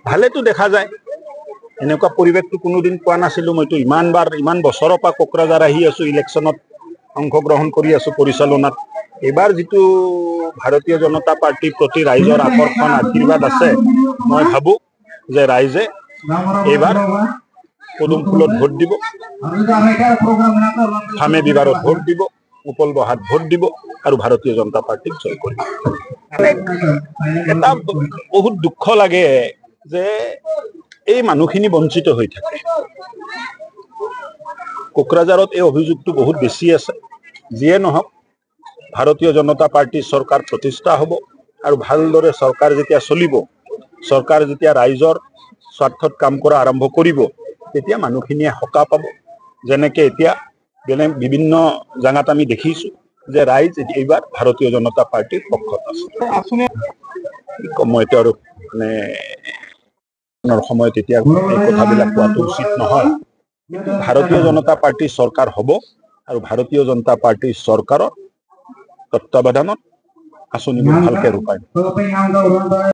ভালেতো দেখা যায়। এনেকুৱা পৰিৱেশটো কোনোদিন পোৱা নাছিলোঁ। মইতো ইমান বছৰৰ পৰা কোকৰাঝাৰ আহি আছোঁ, ইলেকশ্যনত অংশগ্ৰহণ কৰি আছোঁ পৰিচালনাত। এইবাৰ যিটো ভাৰতীয় জনতা পাৰ্টিৰ প্ৰতি ৰাইজৰ আকৰ্ষণ আশীৰ্বাদ আছে, মই ভাবোঁ যে ৰাইজে এইবাৰ পদুম ফুলত ভোট দিব, ফামে বিবাৰত ভোট দিব, উপল বহাত ভোট দিব আৰু ভাৰতীয় জনতা পাৰ্টিক জয় কৰিব। এটা বহুত দুখ লাগে যে এই মানুহখিনি বঞ্চিত হৈ থাকে। কোকৰাঝাৰত এই অভিযোগটো বহুত বেছি আছে। যিয়ে নহওক, ভাৰতীয় জনতা পাৰ্টিৰ চৰকাৰ প্ৰতিষ্ঠা হ'ব আৰু ভালদৰে চৰকাৰ যেতিয়া চলিব, চৰকাৰ যেতিয়া ৰাইজৰ স্বাৰ্থত কাম কৰা আৰম্ভ কৰিব, তেতিয়া মানুহখিনিয়ে সকাহ পাব। যেনেকে এতিয়া বিভিন্ন জাগাত আমি দেখিছোঁ যে ৰাইজ এইবাৰ ভাৰতীয় জনতা পাৰ্টিৰ পক্ষত আছে। সময়টো আৰু মানে সময়ত এতিয়া এই কথাবিলাক কোৱাটো উচিত নহয়। ভাৰতীয় জনতা পাৰ্টিৰ চৰকাৰ হ'ব আৰু ভাৰতীয় জনতা পাৰ্টিৰ চৰকাৰৰ তত্বাৱধানত আঁচনিবোৰ ভালকে ৰূপায়ণ